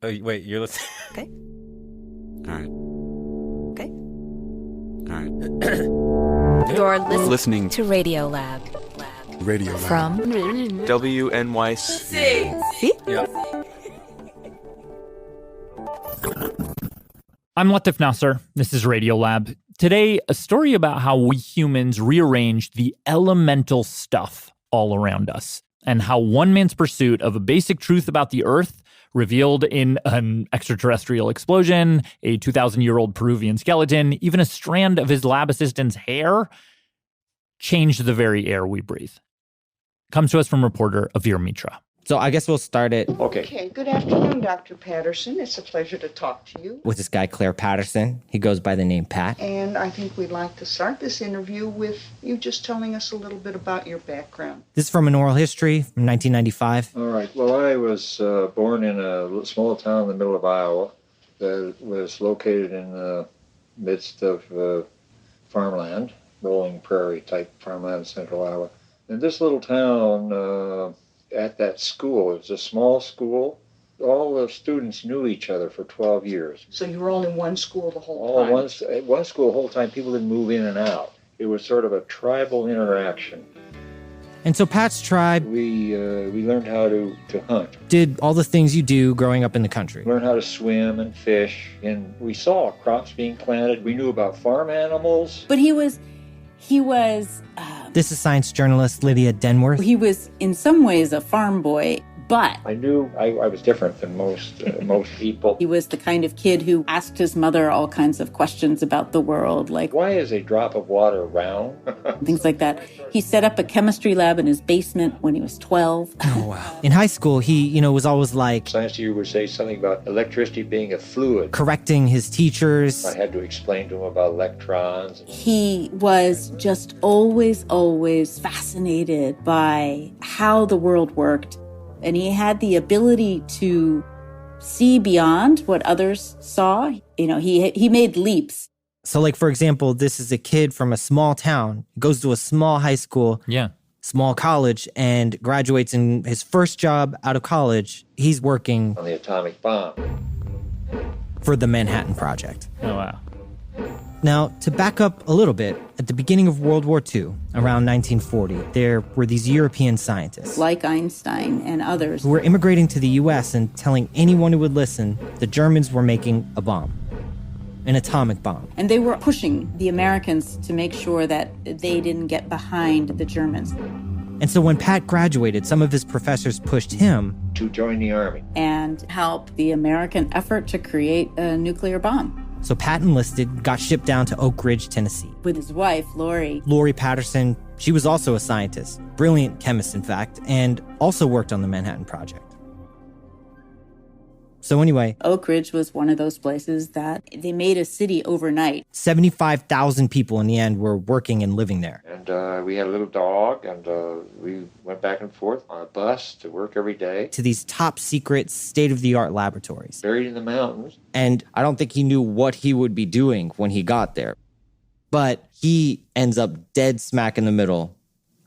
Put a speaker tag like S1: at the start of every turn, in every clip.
S1: Oh, wait, you're listening?
S2: Okay.
S1: All right.
S2: Okay.
S1: All right.
S2: You're
S1: Listening
S2: to Radiolab.
S3: Radiolab.
S2: From
S1: WNYC.
S2: See?
S1: Yep.
S4: I'm Latif Nasser. This is Radiolab. Today, a story about how we humans rearrange the elemental stuff all around us, and how one man's pursuit of a basic truth about the Earth, revealed in an extraterrestrial explosion, a 2,000-year-old Peruvian skeleton, even a strand of his lab assistant's hair, changed the very air we breathe. Comes to us from reporter Avir Mitra.
S5: So I guess we'll start it
S6: Okay, good afternoon, Dr. Patterson. It's a pleasure to talk to you.
S5: with this guy, Clair Patterson. He goes by the name Pat.
S6: And I think we'd like to start this interview with you just telling us a little bit about your background.
S5: This is from an oral history from 1995.
S7: All right. Well, I was born in a small town in the middle of Iowa that was located in the midst of farmland, rolling prairie type farmland in central Iowa. And this little town, at that school, it was a small school. All the students knew each other for 12 years.
S6: So you were all in one school the whole
S7: All
S6: time?
S7: one school the whole time. People didn't move in and out. It was sort of a tribal interaction.
S5: And so Pat's tribe
S7: We learned how to hunt.
S5: did all the things you do growing up in the country.
S7: Learn how to swim and fish, and we saw crops being planted. We knew about farm animals.
S8: But he was
S5: This is science journalist Lydia Denworth.
S8: in some ways a farm boy, but
S7: I knew I was different than most people.
S8: he was the kind of kid who asked his mother all kinds of questions about the world, like
S7: Why is a drop of water round?
S8: things like that. He set up a chemistry lab in his basement when he was 12.
S5: Oh, wow. In high school, he, was always like
S7: Science teacher would say something about electricity being a fluid.
S5: correcting his teachers.
S7: I had to explain to him about electrons.
S8: He was just always fascinated by how the world worked. And he had the ability to see beyond what others saw. He made leaps.
S5: So, like, for example, this is a kid from a small town, goes to a small high school, small college, and graduates. In his first job out of college, he's working
S7: On the atomic bomb.
S5: for the Manhattan Project.
S4: Oh, wow.
S5: Now, to back up a little bit, at the beginning of World War II, around 1940, there were these European scientists
S8: Like Einstein and others.
S5: who were immigrating to the U.S. and telling anyone who would listen the Germans were making a bomb, an atomic bomb.
S8: And they were pushing the Americans to make sure that they didn't get behind the Germans.
S5: And so when Pat graduated, some of his professors pushed him
S7: To join the army.
S8: And help the American effort to create a nuclear bomb.
S5: So Pat enlisted, got shipped down to Oak Ridge, Tennessee.
S8: With his wife, Lori.
S5: Lori Patterson, she was also a scientist, brilliant chemist, in fact, and also worked on the Manhattan Project. So anyway,
S8: Oak Ridge was one of those places that they made a city overnight.
S5: 75,000 people in the end were working and living there.
S7: And we had a little dog, and we went back and forth on a bus to work every day.
S5: To these top secret, state-of-the-art laboratories.
S7: Buried in the mountains.
S5: And I don't think he knew what he would be doing when he got there. But he ends up dead smack in the middle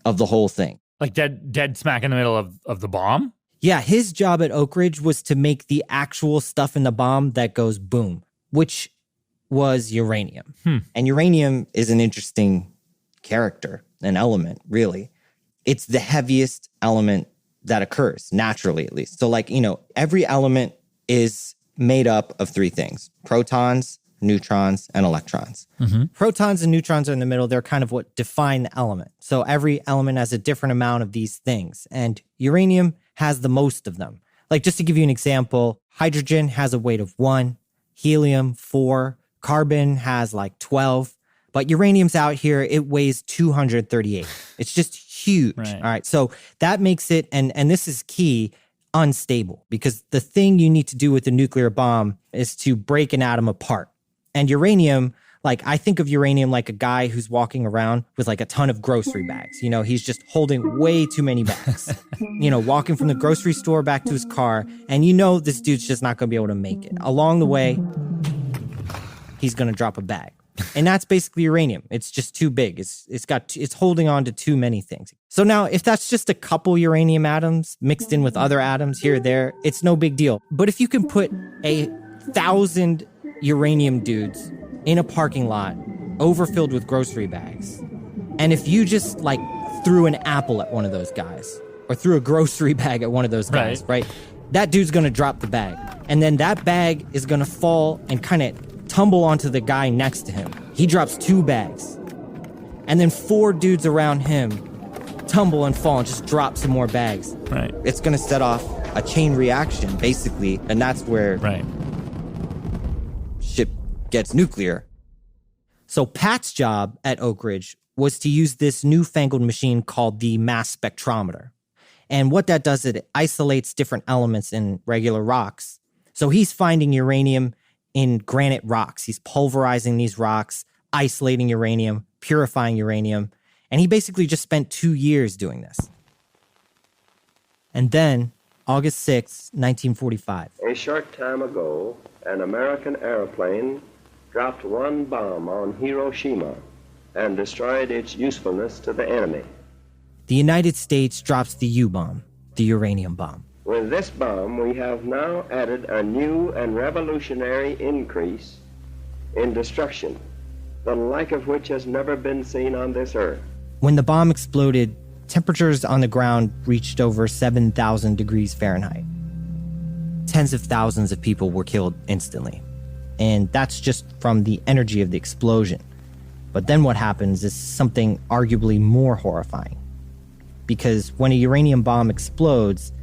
S5: of the whole thing.
S4: Like dead smack in the middle of the bomb?
S5: Yeah, his job at Oak Ridge was to make the actual stuff in the bomb that goes boom, which was uranium. And uranium is an interesting character, an element, really. It's the heaviest element that occurs, naturally at least. So every element is made up of three things: protons, neutrons, and electrons. Protons and neutrons are in the middle. They're kind of what define the element. So every element has a different amount of these things. And uranium has the most of them. Like, just to give you an example, hydrogen has a weight of 1, helium 4, carbon has 12, but uranium's out here, it weighs 238. It's just huge.
S4: Right.
S5: All right, so that makes it, and this is key, unstable, because the thing you need to do with the nuclear bomb is to break an atom apart. And uranium, I think of uranium like a guy who's walking around with a ton of grocery bags. He's just holding way too many bags. Walking from the grocery store back to his car, and this dude's just not going to be able to make it. Along the way, he's going to drop a bag. And that's basically uranium. It's just too big. It's holding on to too many things. So now if that's just a couple uranium atoms mixed in with other atoms here or there, it's no big deal. But if you can put 1,000 uranium dudes in a parking lot overfilled with grocery bags, and if you just like threw an apple at one of those guys or threw a grocery bag at one of those guys, right? That dude's going to drop the bag. And then that bag is going to fall and kind of tumble onto the guy next to him. He drops 2 bags. And then 4 dudes around him tumble and fall and just drop some more bags.
S4: Right.
S5: It's going to set off a chain reaction, basically. And that's where shit gets nuclear. So Pat's job at Oak Ridge was to use this newfangled machine called the mass spectrometer. And what that does, it isolates different elements in regular rocks. So he's finding uranium in granite rocks. He's pulverizing these rocks, isolating uranium, purifying uranium. And he basically just spent 2 years doing this. And then, August 6, 1945.
S3: A short time ago, an American airplane dropped one bomb on Hiroshima and destroyed its usefulness to the enemy.
S5: The United States drops the U-bomb, the uranium bomb.
S3: With this bomb, we have now added a new and revolutionary increase in destruction, the like of which has never been seen on this earth.
S5: When the bomb exploded, temperatures on the ground reached over 7,000 degrees Fahrenheit. Tens of thousands of people were killed instantly. And that's just from the energy of the explosion. But then what happens is something arguably more horrifying. Because when a uranium bomb explodes,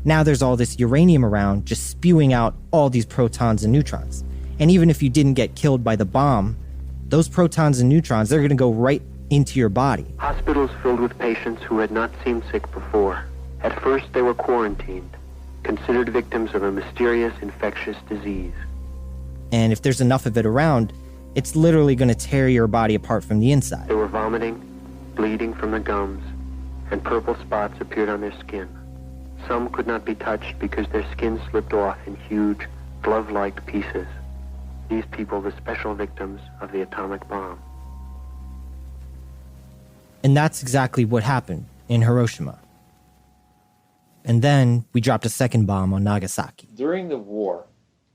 S5: now there's all this uranium around just spewing out all these protons and neutrons. And even if you didn't get killed by the bomb, those protons and neutrons, they're going to go right into your body.
S9: Hospitals filled with patients who had not seemed sick before. At first, they were quarantined, considered victims of a mysterious infectious disease.
S5: And if there's enough of it around, it's literally going to tear your body apart from the inside.
S9: They were vomiting, bleeding from the gums, and purple spots appeared on their skin. Some could not be touched because their skin slipped off in huge, glove-like pieces. These people were special victims of the atomic bomb.
S5: And that's exactly what happened in Hiroshima. And then we dropped a second bomb on Nagasaki.
S7: During the war,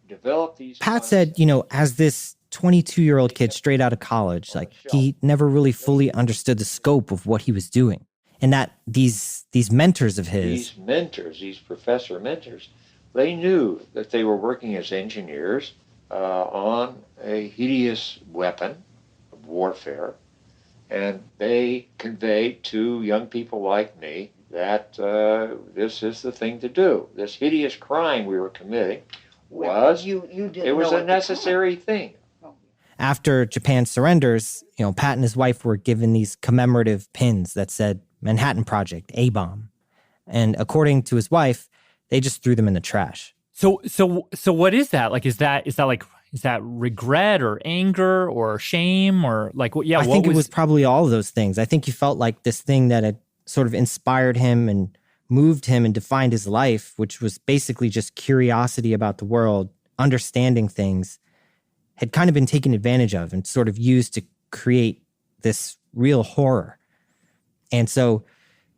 S7: developed these...
S5: Pat said, as this 22-year-old kid straight out of college, he never really fully understood the scope of what he was doing. And that these mentors of his...
S7: These professor mentors, they knew that they were working as engineers on a hideous weapon of warfare. And they conveyed to young people like me that this is the thing to do. This hideous crime we were committing was, it was a necessary thing.
S5: After Japan surrenders, Pat and his wife were given these commemorative pins that said Manhattan Project, A-bomb. And according to his wife, they just threw them in the trash.
S4: So what is that? Is that regret or anger or shame or what? Yeah,
S5: I think it was probably all of those things. I think he felt like this thing that had sort of inspired him and moved him and defined his life, which was basically just curiosity about the world, understanding things, had kind of been taken advantage of and sort of used to create this real horror. And so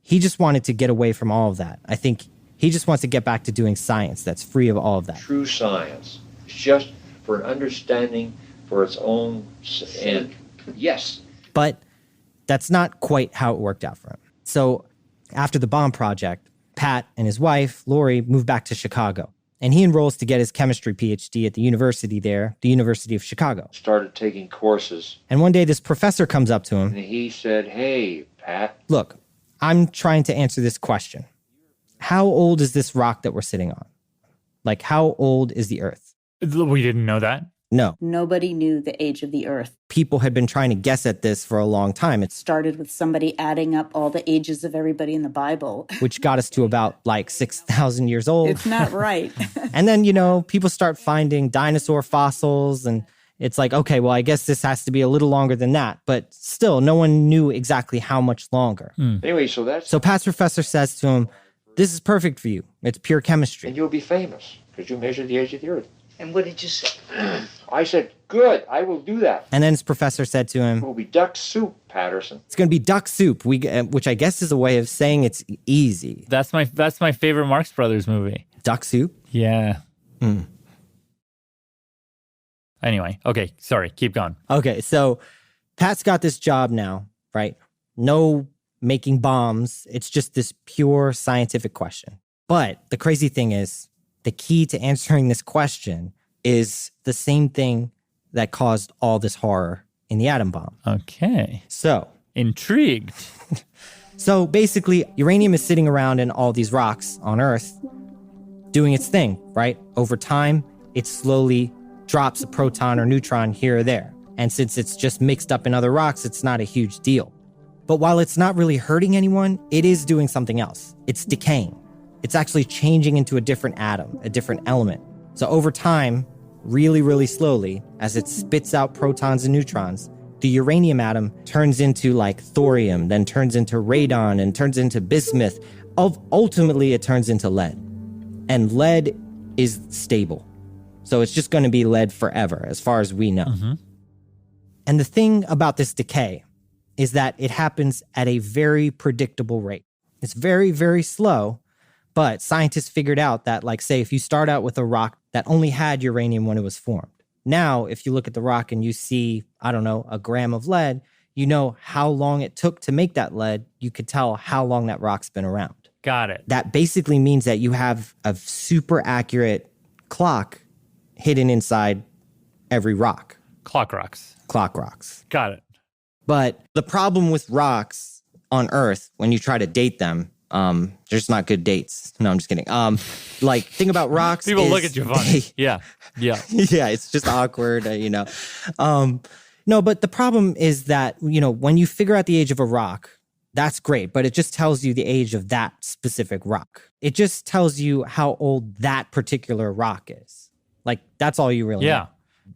S5: he just wanted to get away from all of that. I think he just wants to get back to doing science that's free of all of that.
S7: True science. It's just for an understanding for its own end. Yes.
S5: But that's not quite how it worked out for him. So after the bomb project, Pat and his wife, Lori, moved back to Chicago. And he enrolls to get his chemistry PhD at the university there, the University of Chicago.
S7: Started taking courses.
S5: And one day this professor comes up to him.
S7: And he said, "Hey, Pat.
S5: Look, I'm trying to answer this question. How old is this rock that we're sitting on? How old is the Earth?"
S4: We didn't know that.
S5: No.
S8: Nobody knew the age of the Earth.
S5: People had been trying to guess at this for a long time.
S8: It started with somebody adding up all the ages of everybody in the Bible.
S5: Which got us to about 6,000 years old.
S8: It's not right.
S5: And then, people start finding dinosaur fossils and it's okay, well, I guess this has to be a little longer than that. But still, no one knew exactly how much longer.
S7: Anyway, so
S5: Pat's professor says to him, "This is perfect for you. It's pure chemistry.
S7: And you'll be famous because you measured the age of the Earth."
S6: And what did you say?
S7: I said, good, I will do that.
S5: And then his professor said to him,
S7: It will be duck soup, Patterson.
S5: it's going to be duck soup, which I guess is a way of saying it's easy.
S4: That's my favorite Marx Brothers movie.
S5: Duck soup?
S4: Yeah. Anyway, okay, sorry, keep going.
S5: Okay, so Pat's got this job now, right? No making bombs. It's just this pure scientific question. But the crazy thing is, the key to answering this question is the same thing that caused all this horror in the atom bomb.
S4: Okay.
S5: So,
S4: Intrigued.
S5: So basically, uranium is sitting around in all these rocks on Earth doing its thing, right? Over time, it slowly drops a proton or neutron here or there. And since it's just mixed up in other rocks, it's not a huge deal. But while it's not really hurting anyone, it is doing something else. It's decaying. It's actually changing into a different atom, a different element. So over time, really, really slowly, as it spits out protons and neutrons, the uranium atom turns into like thorium, then turns into radon, and turns into bismuth. Ultimately, it turns into lead. And lead is stable. So it's just going to be lead forever, as far as we know.
S4: Mm-hmm.
S5: And the thing about this decay is that it happens at a very predictable rate. It's very, very slow, but scientists figured out that, like, say, if you start out with a rock that only had uranium when it was formed, now, if you look at the rock and you see, I don't know, a gram of lead, you know how long it took to make that lead. You could tell how long that rock's been around.
S4: Got it.
S5: That basically means that you have a super accurate clock hidden inside every rock.
S4: Clock rocks.
S5: Clock rocks.
S4: Got it.
S5: But the problem with rocks on Earth, when you try to date them, there's not good dates. No, I'm just kidding. Like, thing about rocks
S4: People
S5: is
S4: look at you funny. Yeah.
S5: yeah, it's just awkward, No, but the problem is that, when you figure out the age of a rock, that's great, but it just tells you the age of that specific rock. It just tells you how old that particular rock is. Like, that's all you really know.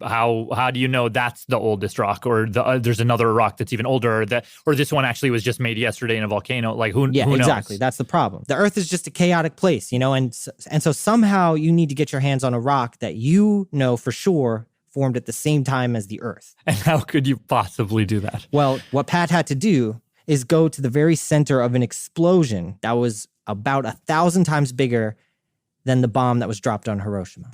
S4: How do you know that's the oldest rock, or there's another rock that's even older, or this one actually was just made yesterday in a volcano? Like, who knows?
S5: Exactly. That's the problem. The Earth is just a chaotic place, and so somehow you need to get your hands on a rock that you know for sure formed at the same time as the Earth.
S4: And how could you possibly do that?
S5: Well, what Pat had to do is go to the very center of an explosion that was about 1,000 times bigger than the bomb that was dropped on Hiroshima.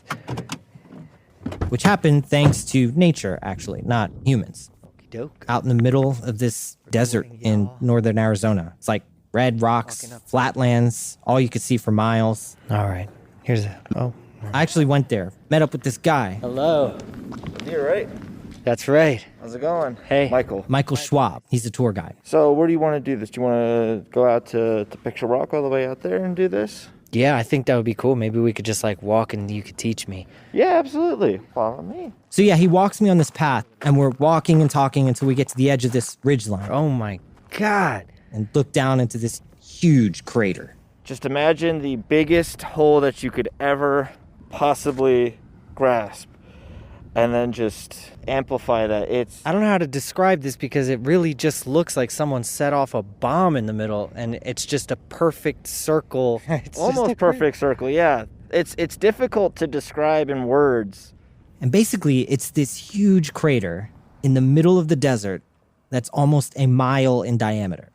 S5: Which happened thanks to nature, actually, not humans. Out in the middle of this desert in northern Arizona. It's like red rocks, flatlands, all you could see for miles.
S10: All right.
S5: I actually went there, met up with this guy.
S10: Hello.
S11: You're right.
S10: That's right.
S11: How's it going?
S10: Hey.
S5: Michael Schwab. He's a tour guide.
S11: So where do you want to do this? Do you want to go out to Picture Rock all the way out there and do this?
S10: Yeah, I think that would be cool. Maybe we could just walk and you could teach me.
S11: Yeah, absolutely. Follow me.
S5: So yeah, he walks me on this path, and we're walking and talking until we get to the edge of this ridgeline.
S10: Oh my God.
S5: And look down into this huge crater.
S11: Just imagine the biggest hole that you could ever possibly grasp, and then just amplify that.
S10: I don't know how to describe this because it really just looks like someone set off a bomb in the middle, and it's just a perfect circle. It's
S11: almost perfect circle, yeah. It's difficult to describe in words.
S5: And basically, it's this huge crater in the middle of the desert that's almost a mile in diameter.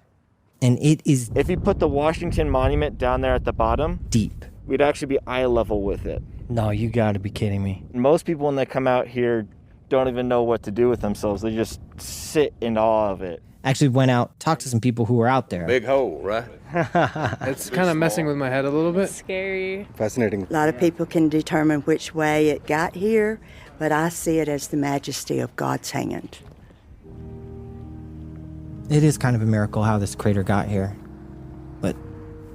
S5: And it is...
S11: If you put the Washington Monument down there at the bottom...
S5: Deep.
S11: We'd actually be eye level with it.
S10: No, you gotta be kidding me.
S11: Most people, when they come out here, don't even know what to do with themselves. They just sit in awe of it.
S5: Actually went out, talked to some people who were out there.
S12: Big hole, right?
S13: It's kind of messing with my head a little bit.
S14: Scary.
S12: Fascinating.
S15: A lot of people can determine which way it got here, but I see it as the majesty of God's hand.
S5: It is kind of a miracle how this crater got here. But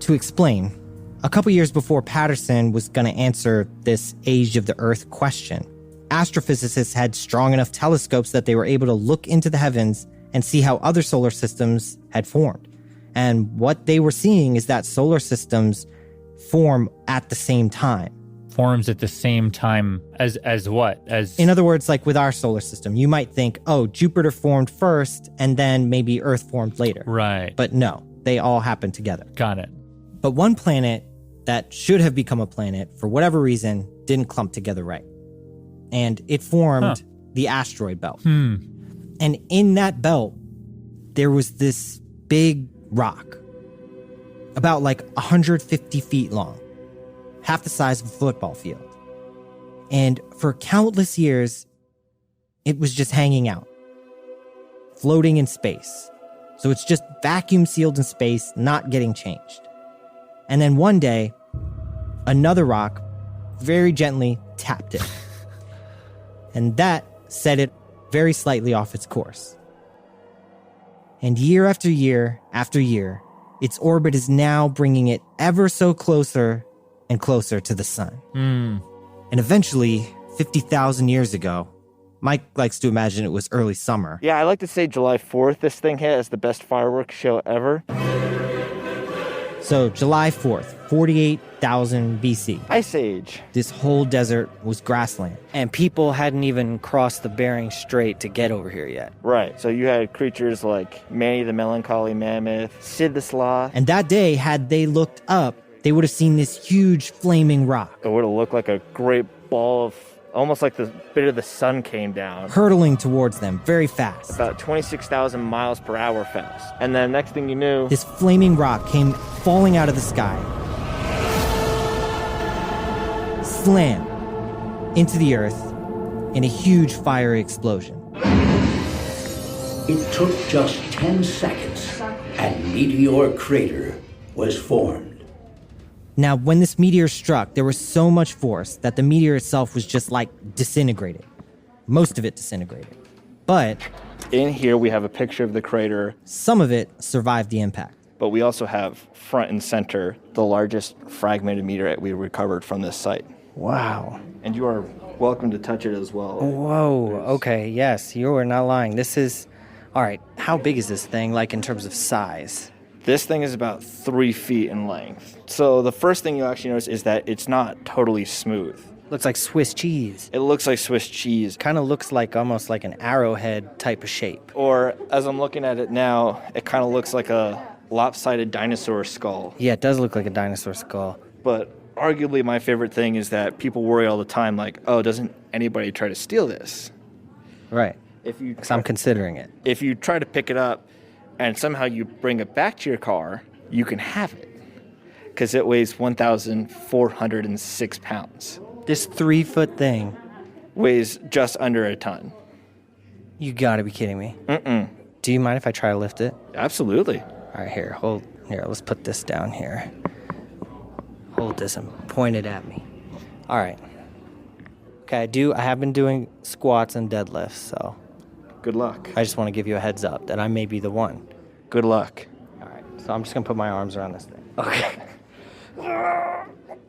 S5: to explain, a couple years before Patterson was going to answer this age of the Earth question, astrophysicists had strong enough telescopes that they were able to look into the heavens and see how other solar systems had formed. And what they were seeing is that solar systems form at the same time.
S4: Forms at the same time as what?
S5: In other words, like with our solar system, you might think, oh, Jupiter formed first and then maybe Earth formed later.
S4: Right.
S5: But no, they all happened together.
S4: Got it.
S5: But one planet that should have become a planet, for whatever reason, didn't clump together right. and it formed the asteroid belt. And in that belt, there was this big rock, about like 150 feet long, half the size of a football field. And for countless years, it was just hanging out, floating in space. So it's just vacuum sealed in space, not getting changed. And then one day, another rock very gently tapped it. And that set it very slightly off its course. And year after year after year, its orbit is now bringing it ever so closer and closer to the sun. And eventually, 50,000 years ago, Mike likes to imagine it was early summer.
S11: Yeah, I like to say July 4th this thing hit as the best fireworks show ever.
S5: So July 4th, 48,000 BC.
S11: Ice Age.
S5: This whole desert was grassland.
S10: And people hadn't even crossed the Bering Strait to get over here yet.
S11: Right. So you had creatures like Manny the melancholy mammoth, Sid the sloth.
S5: And that day, had they looked up, they would have seen this huge flaming rock.
S11: It would have looked like a great ball of, almost like the bit of the sun came down.
S5: Hurtling towards them very fast.
S11: About 26,000 miles per hour fast. And then next thing you knew,
S5: this flaming rock came falling out of the sky. Slam into the earth in a huge fiery explosion.
S12: It took just 10 seconds and Meteor Crater was formed.
S5: Now, when this meteor struck, there was so much force that the meteor itself was just like disintegrated. Most of it disintegrated. But
S11: in here we have a picture of the crater.
S5: Some of it survived the impact.
S11: But we also have front and center the largest fragmented meteorite we recovered from this site.
S10: Wow.
S11: And you are welcome to touch it as well.
S10: Whoa, okay, yes, you are not lying. This is, all right, how big is this thing, like in terms of size?
S11: This thing is about 3 feet in length. So the first thing you actually notice is that it's not totally smooth.
S10: Looks like Swiss cheese.
S11: It looks like Swiss cheese.
S10: Kind of looks like almost like an arrowhead type of shape.
S11: Or as I'm looking at it now, it kind of looks like a lopsided dinosaur skull.
S10: Yeah, it does look like a dinosaur skull.
S11: But arguably my favorite thing is that people worry all the time like, oh, doesn't anybody try to steal this?
S10: Right.
S11: Because
S10: I'm considering it.
S11: If you try to pick it up and somehow you bring it back to your car, you can have it. Because it weighs 1,406 pounds.
S10: This 3-foot thing
S11: weighs just under a ton.
S10: You gotta be kidding me.
S11: Mm-mm.
S10: Do you mind if I try to lift it?
S11: Absolutely.
S10: All right, here, let's put this down here. Hold this and point it at me. All right. Okay, I have been doing squats and deadlifts, so.
S11: Good luck.
S10: I just want to give you a heads up that I may be the one.
S11: Good luck.
S10: All right, so I'm just gonna put my arms around this thing. Okay.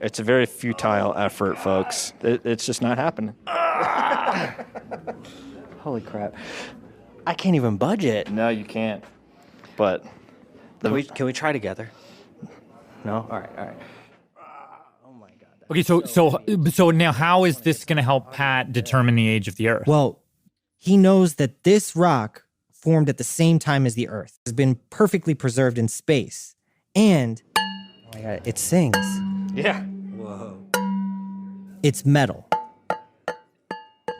S11: It's a very futile effort, folks. It's just not happening.
S10: Holy crap. I can't even budge it.
S11: No, you can't. But
S10: Can we try together? No? All right. Oh my God.
S4: Okay, so now how is this going to help Pat determine the age of the Earth?
S5: Well, he knows that this rock formed at the same time as the Earth. Has been perfectly preserved in space. And
S10: oh my God, it sings.
S11: Yeah.
S10: Whoa.
S5: It's metal.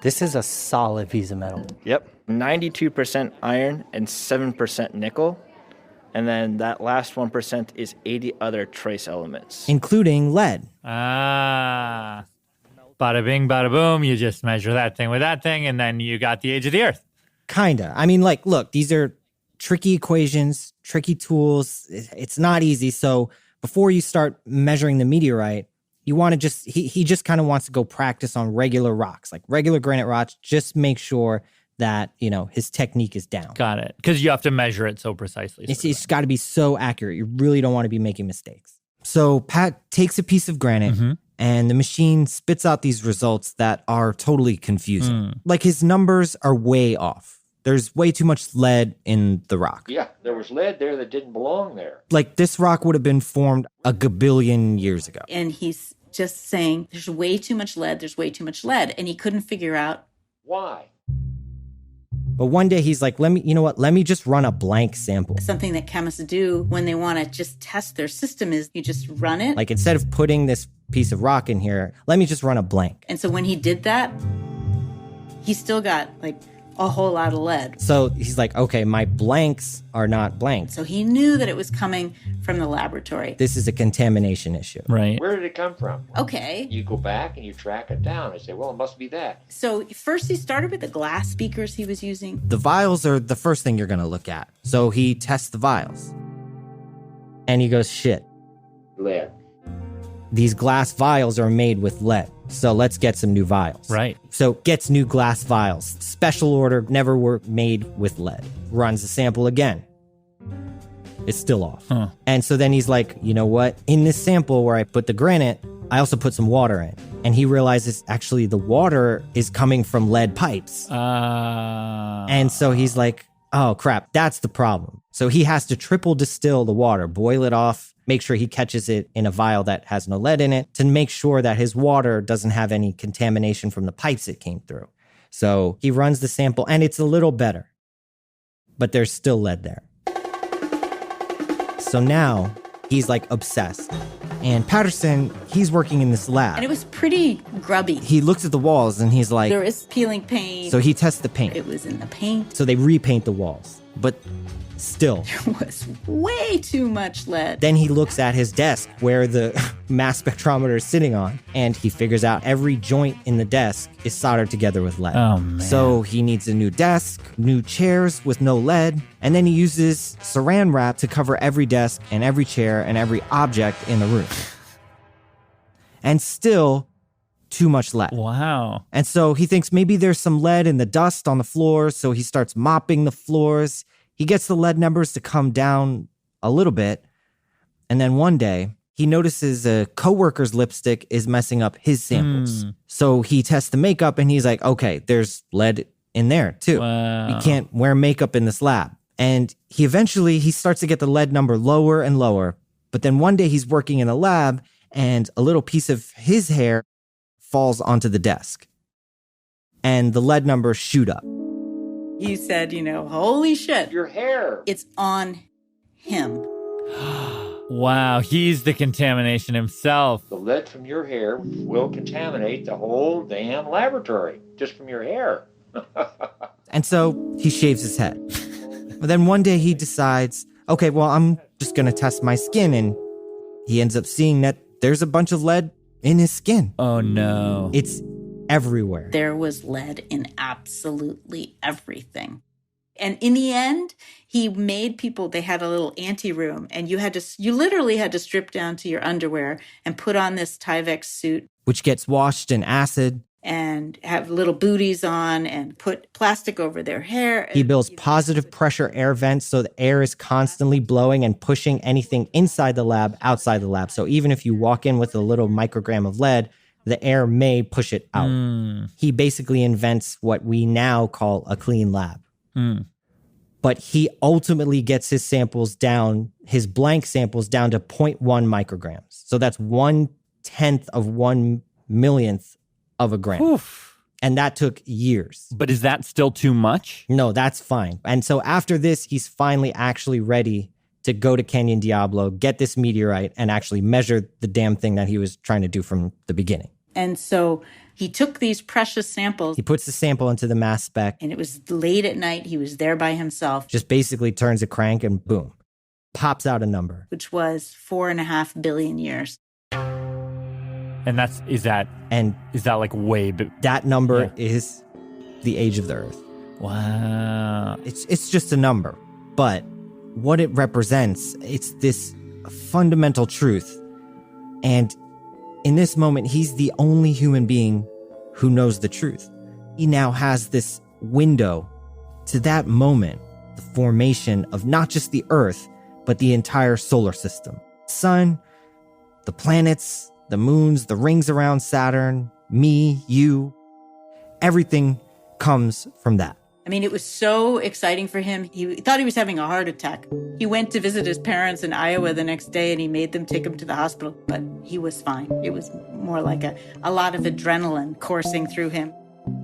S10: This is a solid piece of metal.
S11: Yep. 92% iron and 7% nickel. And then that last 1% is 80 other trace elements.
S5: Including lead.
S4: Bada bing, bada boom. You just measure that thing with that thing, and then you got the age of the Earth.
S5: Kinda. I mean, like, look, these are tricky equations, tricky tools. It's not easy. So before you start measuring the meteorite, you want to he just kind of wants to go practice on regular rocks, like regular granite rocks. Just make sure that, his technique is down.
S4: Got it. Because you have to measure it so precisely.
S5: It's got to be so accurate. You really don't want to be making mistakes. So Pat takes a piece of granite and the machine spits out these results that are totally confusing. Like his numbers are way off. There's way too much lead in the rock.
S7: Yeah, there was lead there that didn't belong there.
S5: Like this rock would have been formed a gabillion years ago.
S8: And he's just saying, there's way too much lead, and he couldn't figure out
S7: why.
S5: But one day he's like, let me just run a blank sample.
S8: Something that chemists do when they want to just test their system is you just run it.
S5: Like instead of putting this piece of rock in here, let me just run a blank.
S8: And so when he did that, He still got like a whole lot of lead.
S5: So he's like, okay, my blanks are not blanks.
S8: So he knew that it was coming from the laboratory.
S5: This is a contamination issue.
S4: Right.
S7: Where did it come from?
S8: Okay.
S7: You go back and you track it down and say, well, it must be that.
S8: So first he started with the glass speakers he was using.
S5: The vials are the first thing you're going to look at. So he tests the vials. And he goes, shit.
S7: Lead.
S5: These glass vials are made with lead. So let's get some new vials.
S4: Right.
S5: So gets new glass vials. Special order, never were made with lead. Runs the sample again. It's still off.
S4: Huh.
S5: And so then he's like, you know what? In this sample where I put the granite, I also put some water in. And he realizes actually the water is coming from lead pipes. And so he's like, oh crap, that's the problem. So he has to triple distill the water, boil it off, make sure he catches it in a vial that has no lead in it to make sure that his water doesn't have any contamination from the pipes it came through. So he runs the sample and it's a little better, but there's still lead there. So now he's like obsessed. And Patterson, he's working in this lab.
S8: And it was pretty grubby.
S5: He looks at the walls and he's like...
S8: There is peeling paint.
S5: So he tests the paint.
S8: It was in the paint.
S5: So they repaint the walls. But still...
S8: There was way too much lead.
S5: Then he looks at his desk where the mass spectrometer is sitting on. And he figures out every joint in the desk is soldered together with lead.
S4: Oh, man.
S5: So he needs a new desk, new chairs with no lead. And then he uses saran wrap to cover every desk and every chair and every object in the room. And still too much lead.
S4: Wow.
S5: And so he thinks maybe there's some lead in the dust on the floors. So he starts mopping the floors. He gets the lead numbers to come down a little bit. And then one day he notices a coworker's lipstick is messing up his samples. So he tests the makeup and he's like, okay, there's lead in there too.
S4: Wow.
S5: You can't wear makeup in this lab. And he starts to get the lead number lower and lower. But then one day he's working in the lab and a little piece of his hair falls onto the desk. And the lead numbers shoot up.
S8: He said, holy shit.
S7: Your hair.
S8: It's on him.
S4: Wow, he's the contamination himself.
S7: The lead from your hair will contaminate the whole damn laboratory, just from your hair.
S5: And so he shaves his head. But then one day he decides, okay, well, I'm just going to test my skin. And he ends up seeing that there's a bunch of lead in his skin.
S4: Oh, no.
S5: It's everywhere.
S8: There was lead in absolutely everything. And in the end, he made people, they had a little anteroom, and you literally had to strip down to your underwear and put on this Tyvek suit.
S5: Which gets washed in acid.
S8: And have little booties on and put plastic over their hair.
S5: He builds positive pressure air vents so the air is constantly blowing and pushing anything inside the lab, outside the lab. So even if you walk in with a little microgram of lead, the air may push it out. He basically invents what we now call a clean lab. But he ultimately gets his samples down, his blank samples down to 0.1 micrograms. So that's 1/10 of 1/1,000,000th of a gram.
S4: Oof.
S5: And that took years.
S4: But is that still too much?
S5: No, that's fine. And so after this, he's finally actually ready to go to Canyon Diablo, get this meteorite, and actually measure the damn thing that he was trying to do from the beginning.
S8: And so he took these precious samples.
S5: He puts the sample into the mass spec.
S8: And it was late at night. He was there by himself.
S5: Just basically turns a crank and boom, pops out a number.
S8: Which was 4.5 billion years.
S4: And is that like way big?
S5: That number is the age of the Earth.
S4: Wow.
S5: It's just a number. But what it represents, it's this fundamental truth. And in this moment, he's the only human being who knows the truth. He now has this window to that moment, the formation of not just the Earth, but the entire solar system. Sun, the planets, the moons, the rings around Saturn, me, you, everything comes from that.
S8: I mean, it was so exciting for him. He thought he was having a heart attack. He went to visit his parents in Iowa the next day and he made them take him to the hospital, but he was fine. It was more like a lot of adrenaline coursing through him.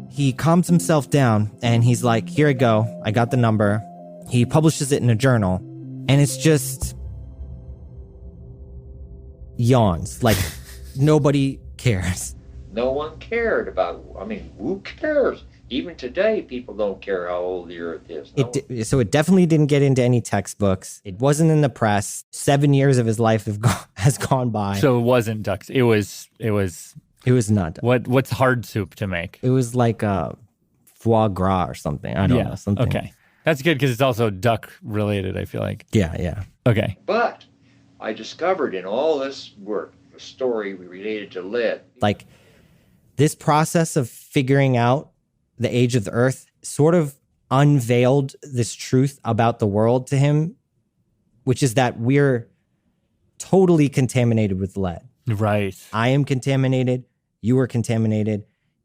S5: He calms himself down and he's like, here I go. I got the number. He publishes it in a journal and it's just yawns. Like nobody cares.
S7: No one cared about, who cares? Even today, people don't care how old the Earth is. No.
S5: So it definitely didn't get into any textbooks. It wasn't in the press. 7 years of his life has gone by.
S4: So it wasn't duck. It was
S5: not duck.
S4: What's hard soup to make?
S5: It was like foie gras or something. I don't know. Something.
S4: Okay. That's good because it's also duck related, I feel like.
S5: Yeah.
S4: Okay.
S7: But I discovered in all this work a story related to lead.
S5: Like this process of figuring out the age of the Earth sort of unveiled this truth about the world to him, which is that we're totally contaminated with lead.
S4: Right.
S5: I am contaminated. You are contaminated.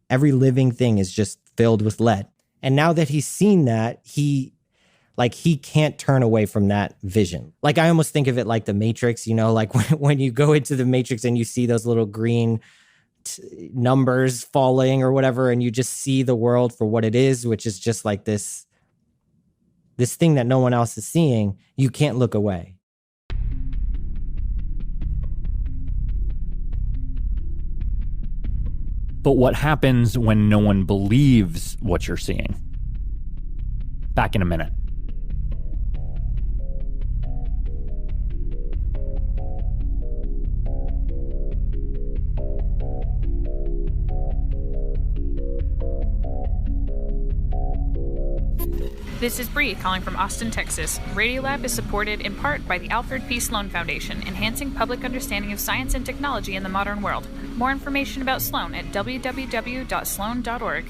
S5: Every living thing is just filled with lead. And now that he's seen that, he can't turn away from that vision. Like I almost think of it like the Matrix, like when you go into the Matrix and you see those little green numbers falling or whatever, and you just see the world for what it is, which is just like this thing that no one else is seeing. You can't look away.
S4: But what happens when no one believes what you're seeing? Back in a minute.
S14: This is Bree calling from Austin, Texas. Radiolab is supported in part by the Alfred P. Sloan Foundation, enhancing public understanding of science and technology in the modern world. More information about Sloan at www.sloan.org.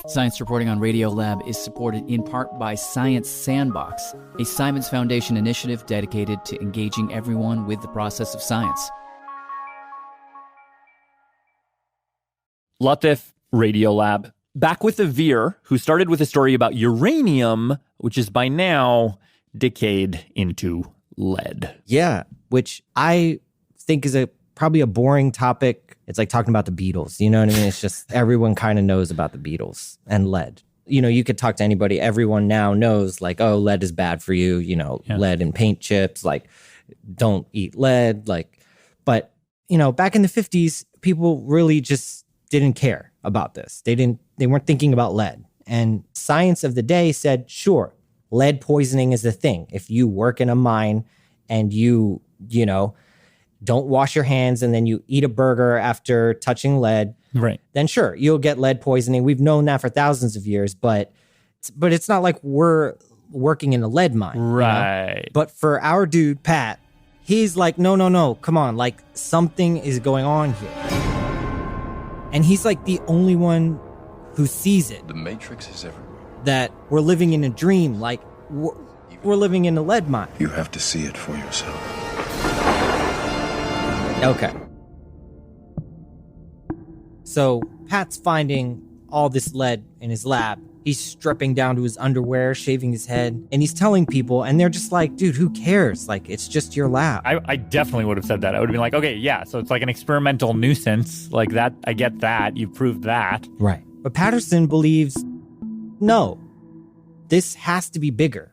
S16: Science reporting on Radiolab is supported in part by Science Sandbox, a Simons Foundation initiative dedicated to engaging everyone with the process of science.
S4: Latif, Radiolab. Back with Avir, who started with a story about uranium, which is by now decayed into lead.
S5: Yeah, which I think is probably a boring topic. It's like talking about the Beatles. You know what I mean? It's just everyone kind of knows about the Beatles and lead. You could talk to anybody. Everyone now knows like, oh, lead is bad for you. Lead in paint chips. Like, don't eat lead. But back in the 50s, people really just didn't care about this. They weren't thinking about lead. And science of the day said, sure, lead poisoning is the thing. If you work in a mine and you don't wash your hands and then you eat a burger after touching lead,
S4: right?
S5: Then sure, you'll get lead poisoning. We've known that for thousands of years, but it's not like we're working in a lead mine.
S4: Right.
S5: But for our dude, Pat, he's like, no, come on. Like something is going on here. And he's like the only one who sees it.
S17: The Matrix is everywhere.
S5: That we're living in a dream, like we're living in a lead mine.
S17: You have to see it for yourself.
S5: Okay. So Pat's finding all this lead in his lab. He's stripping down to his underwear, shaving his head, and he's telling people, and they're just like, dude, who cares? Like, it's just your lab.
S4: I definitely would have said that. I would have been like, okay, yeah, so it's like an experimental nuisance. Like that, I get that. You've proved that.
S5: Right. But Patterson believes, no, this has to be bigger,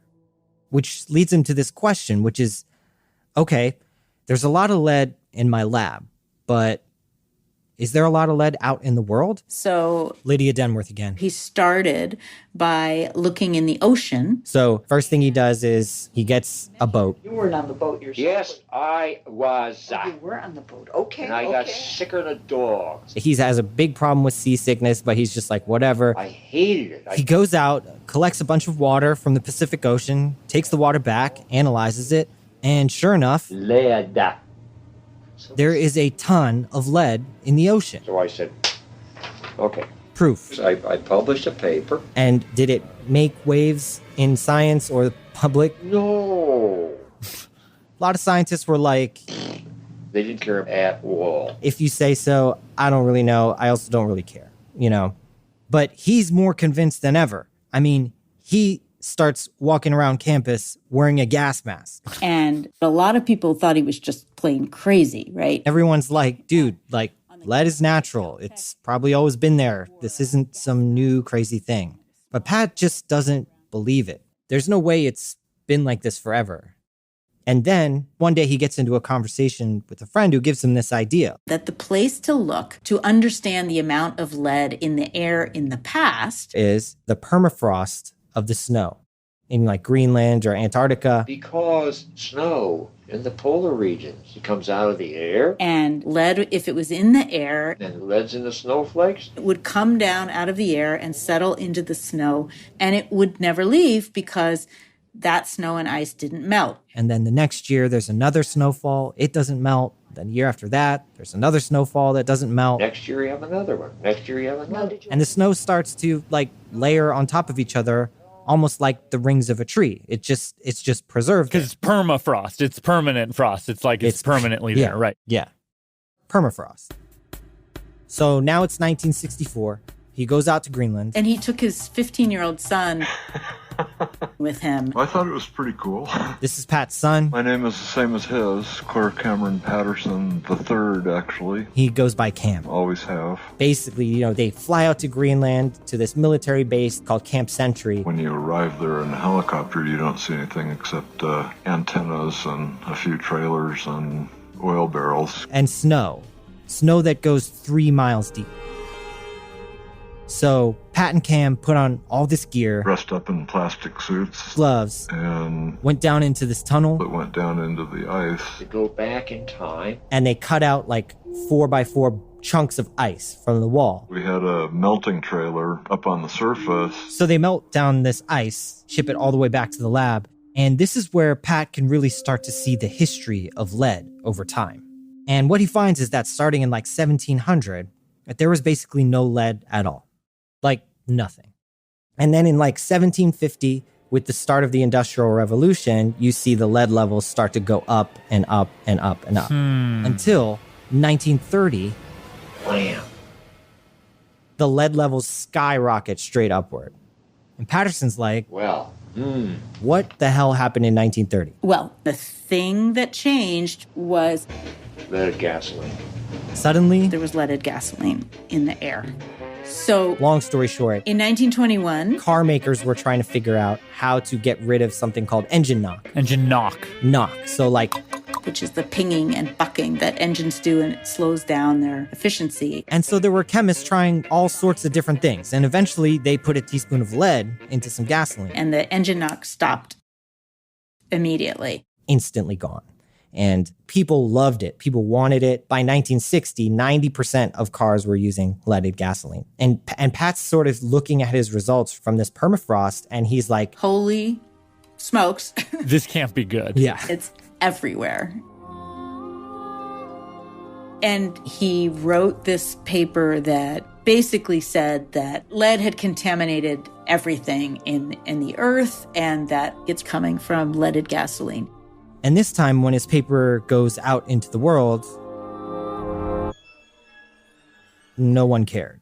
S5: which leads him to this question, which is, okay, there's a lot of lead in my lab, but is there a lot of lead out in the world?
S8: So
S5: Lydia Denworth again.
S8: He started by looking in the ocean.
S5: So first thing he does is he gets a boat.
S6: You weren't on the boat yourself.
S7: Yes, I was.
S6: Oh, you were on the boat. Okay.
S7: And I got sicker than a dog.
S5: He has a big problem with seasickness, but he's just like, whatever.
S7: I hated it.
S5: He goes out, collects a bunch of water from the Pacific Ocean, takes the water back, analyzes it, and sure enough,
S7: lead.
S5: There is a ton of lead in the ocean.
S7: So I said, okay.
S5: Proof.
S7: I published a paper.
S5: And did it make waves in science or the public?
S7: No.
S5: A lot of scientists were like,
S7: they didn't care at all.
S5: If you say so, I don't really know. I also don't really care, But he's more convinced than ever. I mean, he starts walking around campus wearing a gas mask.
S8: And a lot of people thought he was just plain crazy, right?
S5: Everyone's like, dude, like, lead is natural. It's probably always been there. This isn't some new crazy thing. But Pat just doesn't believe it. There's no way it's been like this forever. And then one day he gets into a conversation with a friend who gives him this idea.
S8: That the place to look to understand the amount of lead in the air in the past
S5: is the permafrost of the snow in like Greenland or Antarctica.
S7: Because snow in the polar regions, it comes out of the air.
S8: And lead, if it was in the air,
S7: And lead's in the snowflakes.
S8: it would come down out of the air and settle into the snow, and it would never leave because that snow and ice didn't melt.
S5: And then the next year, there's another snowfall. It doesn't melt. Then the year after that, there's another snowfall that doesn't melt.
S7: Next year you have another one. Next year you have another.
S5: And the snow starts to like layer on top of each other, almost like the rings of a tree. It's just preserved.
S4: Because it's permafrost. It's permanent frost. It's like it's permanently there, right?
S5: Yeah. Permafrost. So now it's 1964. He goes out to Greenland.
S8: And he took his 15-year-old son with him.
S17: I thought it was pretty cool.
S5: This is Pat's son.
S17: My name is the same as his, Clair Patterson the third, actually.
S5: He goes by Cam.
S17: Always have.
S5: Basically, they fly out to Greenland to this military base called Camp Sentry.
S17: When you arrive there in a helicopter, you don't see anything except antennas and a few trailers and oil barrels.
S5: And snow. Snow that goes 3 miles deep. So Pat and Cam put on all this gear.
S17: Dressed up in plastic suits.
S5: Gloves.
S17: And
S5: went down into this tunnel.
S17: It went down into the ice.
S7: To go back in time.
S5: And they cut out like 4x4 chunks of ice from the wall.
S17: We had a melting trailer up on the surface.
S5: So they melt down this ice, ship it all the way back to the lab. And this is where Pat can really start to see the history of lead over time. And what he finds is that starting in like 1700, that there was basically no lead at all. Like nothing. And then in like 1750, with the start of the Industrial Revolution, you see the lead levels start to go up and up and up and up. Until 1930,
S7: Bam.
S5: The lead levels skyrocket straight upward. And Patterson's like,
S7: well,
S5: what the hell happened in 1930?
S8: Well, the thing that changed was
S7: leaded gasoline.
S5: Suddenly,
S8: there was leaded gasoline in the air. So,
S5: long story short,
S8: in 1921,
S5: car makers were trying to figure out how to get rid of something called engine knock.
S4: Engine knock.
S5: Knock. So like,
S8: which is the pinging and bucking that engines do, and it slows down their efficiency.
S5: And so there were chemists trying all sorts of different things. And eventually they put a teaspoon of lead into some gasoline.
S8: And the engine knock stopped immediately.
S5: Instantly gone. And people loved it. People wanted it. By 1960, 90% of cars were using leaded gasoline. And Pat's sort of looking at his results from this permafrost, and he's like,
S8: holy smokes.
S4: This can't be good.
S5: Yeah.
S8: It's everywhere. And he wrote this paper that basically said that lead had contaminated everything in the earth, and that it's coming from leaded gasoline.
S5: And this time, when his paper goes out into the world, no one cared.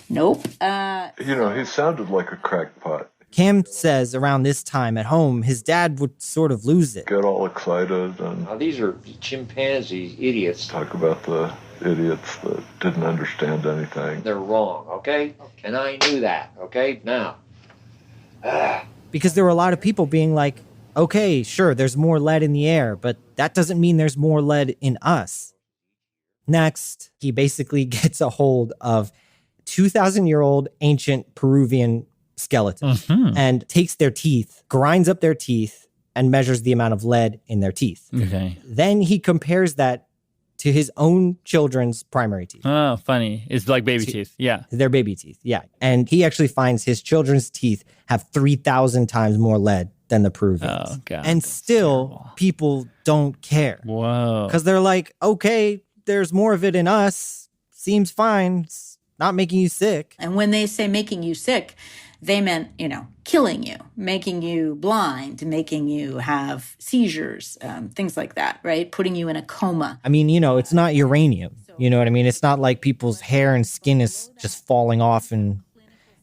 S8: Nope.
S17: He sounded like a crackpot.
S5: Cam says around this time at home, his dad would sort of lose it.
S17: Get all excited and...
S7: Now, these are chimpanzees, idiots.
S17: Talk about the idiots that didn't understand anything.
S7: They're wrong, okay? And I knew that, okay? Now.
S5: Because there were a lot of people being like, okay, sure, there's more lead in the air, but that doesn't mean there's more lead in us. Next, he basically gets a hold of 2,000-year-old ancient Peruvian skeletons and takes their teeth, grinds up their teeth, and measures the amount of lead in their teeth.
S4: Okay.
S5: Then he compares that to his own children's primary teeth.
S4: Oh, funny. It's like baby teeth. Yeah.
S5: Their baby teeth, yeah. And he actually finds his children's teeth have 3,000 times more lead than the Peruvians.
S4: Oh, God.
S5: And still, people don't care.
S4: Whoa.
S5: Because they're like, okay, there's more of it in us. Seems fine. It's not making you sick.
S8: And when they say making you sick, they meant, killing you, making you blind, making you have seizures, things like that, right? Putting you in a coma.
S5: I mean, it's not uranium. You know what I mean? It's not like people's hair and skin is just falling off and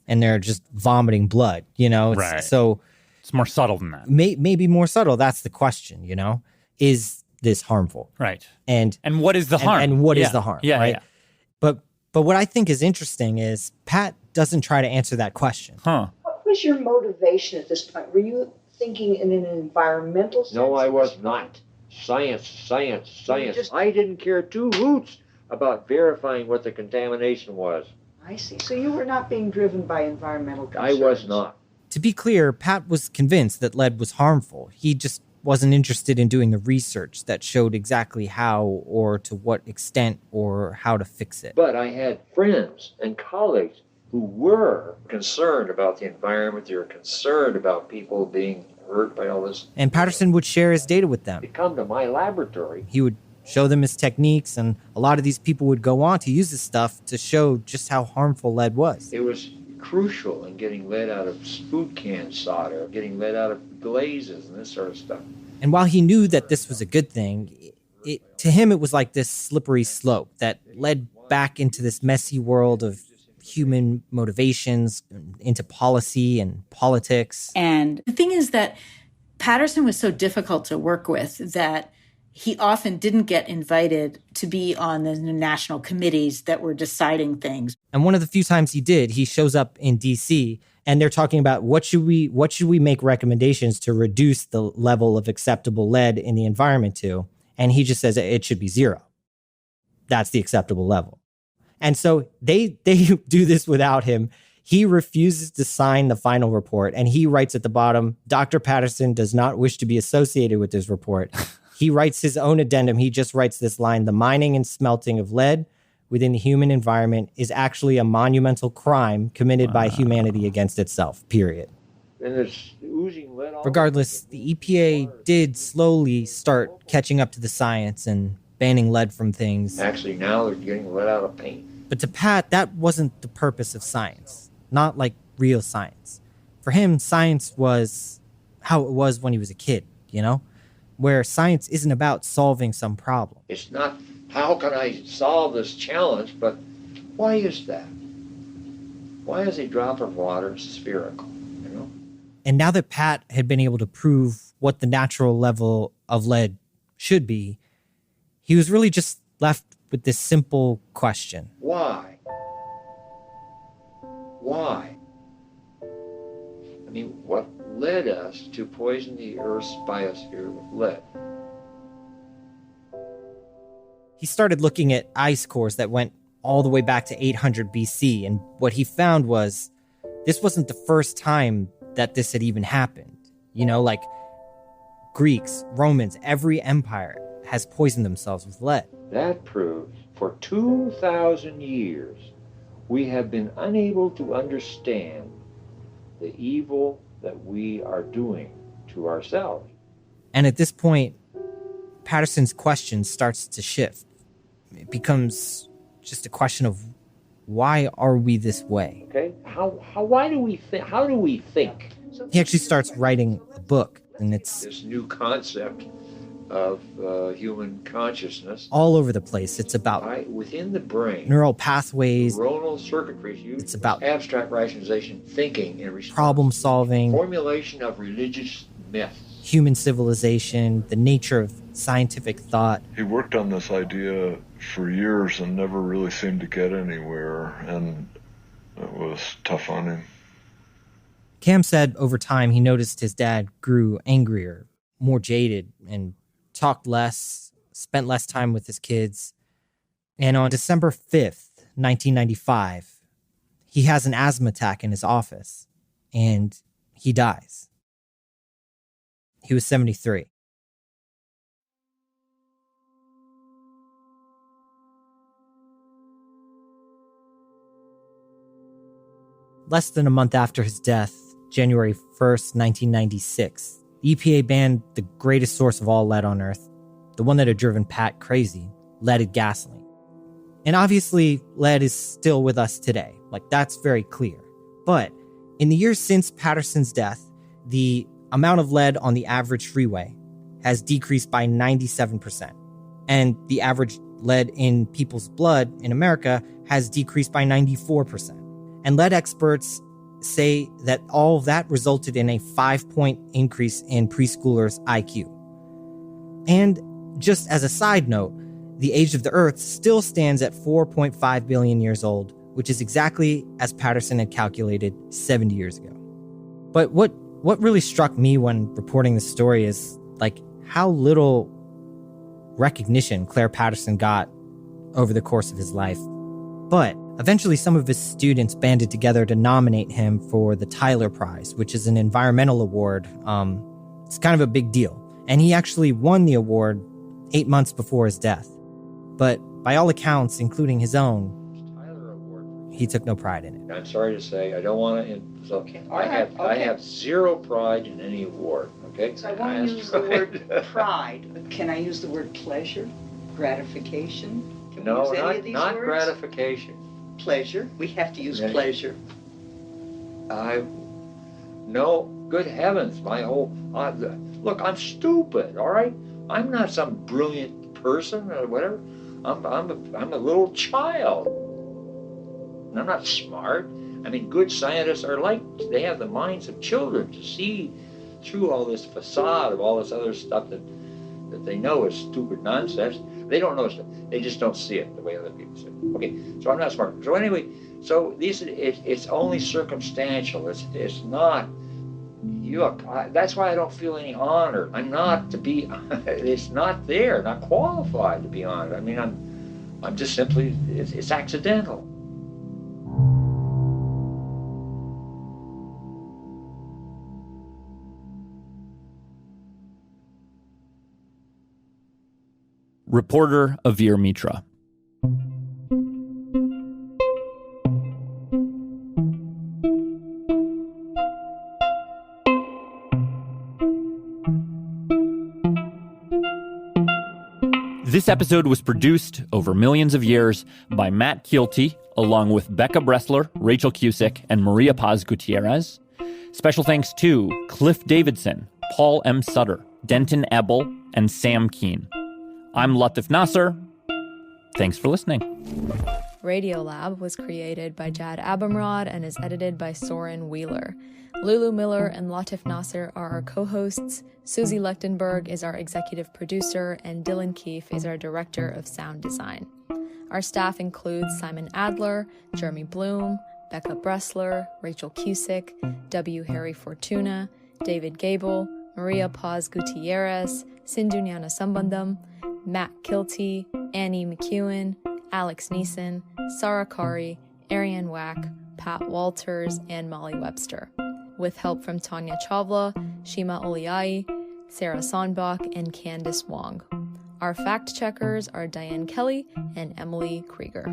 S5: they're just vomiting blood,
S4: Right.
S5: So
S4: it's more subtle than that.
S5: Maybe more subtle. That's the question, Is this harmful?
S4: Right.
S5: And
S4: what is the harm?
S5: And what is the harm?
S4: Yeah,
S5: right?
S4: yeah.
S5: But what I think is interesting is Pat doesn't try to answer that question.
S6: What was your motivation at this point? Were you thinking in an environmental sense?
S7: No, I was not. Science, science, science. I didn't care two hoots about verifying what the contamination was.
S6: I see. So you were not being driven by environmental concerns.
S7: I was not.
S5: To be clear, Pat was convinced that lead was harmful. He just wasn't interested in doing the research that showed exactly how or to what extent or how to fix it.
S7: But I had friends and colleagues who were concerned about the environment. They were concerned about people being hurt by all this.
S5: And Patterson would share his data with them.
S7: They come to my laboratory.
S5: He would show them his techniques, and a lot of these people would go on to use this stuff to show just how harmful lead was.
S7: It was crucial in getting lead out of food can solder, getting lead out of glazes and this sort of stuff.
S5: And while he knew that this was a good thing, to him it was like this slippery slope that led back into this messy world of human motivations, into policy and politics.
S8: And the thing is that Patterson was so difficult to work with that he often didn't get invited to be on the national committees that were deciding things.
S5: And one of the few times he did, he shows up in D.C. and they're talking about what should we make recommendations to reduce the level of acceptable lead in the environment to, and he just says it should be 0. That's the acceptable level. And so they do this without him. He refuses to sign the final report, and he writes at the bottom, Dr. Patterson does not wish to be associated with this report. He writes his own addendum. He just writes this line, the mining and smelting of lead within the human environment is actually a monumental crime committed by humanity against itself, period.
S7: And it's oozing lead all
S5: Regardless, the EPA did slowly start catching up to the science and banning lead from things.
S7: Actually, now they're getting lead out of paint.
S5: But to Pat, that wasn't the purpose of science, not like real science. For him, science was how it was when he was a kid, you know? Where science isn't about solving some problem.
S7: It's not, how can I solve this challenge, but why is that? Why is a drop of water spherical, you know?
S5: And now that Pat had been able to prove what the natural level of lead should be, he was really just left with this simple question.
S7: Why? Why? I mean, what led us to poison the Earth's biosphere with lead?
S5: He started looking at ice cores that went all the way back to 800 BC, and what he found was this wasn't the first time that this had even happened. You know, like Greeks, Romans, every empire has poisoned themselves with lead.
S7: That proves for 2,000 years we have been unable to understand the evil that we are doing to ourselves.
S5: And at this point, Patterson's question starts to shift. It becomes just a question of why are we this way?
S7: Okay, why do we think? How do we think?
S5: He actually starts writing a book, and it's
S7: this new concept of human consciousness
S5: all over the place. It's about
S7: within the brain,
S5: neural pathways,
S7: neuronal circuitry.
S5: It's about
S7: abstract rationalization, thinking, and
S5: problem solving,
S7: formulation of religious myths,
S5: human civilization, the nature of scientific thought.
S17: He worked on this idea for years and never really seemed to get anywhere, and it was tough on him.
S5: Cam said over time he noticed his dad grew angrier, more jaded, and talked less, spent less time with his kids. And on December 5th, 1995, he has an asthma attack in his office, and he dies. He was 73. Less than a month after his death, January 1st, 1996, the EPA banned the greatest source of all lead on Earth, the one that had driven Pat crazy, leaded gasoline. And obviously, lead is still with us today. Like, that's very clear. But in the years since Patterson's death, the amount of lead on the average freeway has decreased by 97%. And the average lead in people's blood in America has decreased by 94%. And lead experts say that all of that resulted in a 5-point increase in preschoolers' IQ. And just as a side note, the age of the Earth still stands at 4.5 billion years old, which is exactly as Patterson had calculated 70 years ago. But what what really struck me when reporting this story is like how little recognition Clair Patterson got over the course of his life. But eventually some of his students banded together to nominate him for the Tyler Prize, which is an environmental award. It's kind of a big deal. And he actually won the award 8 months before his death. But by all accounts, including his own, he took no pride in it.
S7: I'm sorry to say, I don't want to. I have zero pride in any award. Okay.
S6: So I won't use the word pride. Can I use the word pleasure, gratification? Can we use any of these
S7: not
S6: words?
S7: gratification.
S6: Pleasure. We have to use pleasure.
S7: No, good heavens, look, I'm stupid, all right? I'm not some brilliant person or whatever. I'm a little child. I'm not smart. I mean, good scientists are they have the minds of children to see through all this facade of all this other stuff that they know is stupid nonsense. They don't know stuff. They just don't see it the way other people see it. Okay, so I'm not smart. So anyway, it's only circumstantial. It's not. That's why I don't feel any honor. I'm not to be. It's not there. Not qualified to be honored. I mean, I'm just simply. It's accidental.
S4: Reporter Avir Mitra. This episode was produced over millions of years by Matt Kielty, along with Becca Bressler, Rachael Cusick, and Maria Paz Gutiérrez. Special thanks to Cliff Davidson, Paul M. Sutter, Denton Ebel, and Sam Kean. I'm Latif Nasser. Thanks for listening.
S18: Radiolab was created by Jad Abumrad and is edited by Soren Wheeler. Lulu Miller and Latif Nasser are our co-hosts. Susie Lechtenberg is our executive producer, and Dylan Keefe is our director of sound design. Our staff includes Simon Adler, Jeremy Bloom, Becca Bressler, Rachael Cusick, W. Harry Fortuna, David Gable, Maria Paz Gutiérrez, Sindhu Sambandam, Matt Kielty, Annie McEwen, Alex Neeson, Sarah Kari, Ariane Wack, Pat Walters, and Molly Webster, with help from Tanya Chavla, Shima Oliai, Sarah Sonbach, and Candice Wong. Our fact checkers are Diane Kelly and Emily Krieger.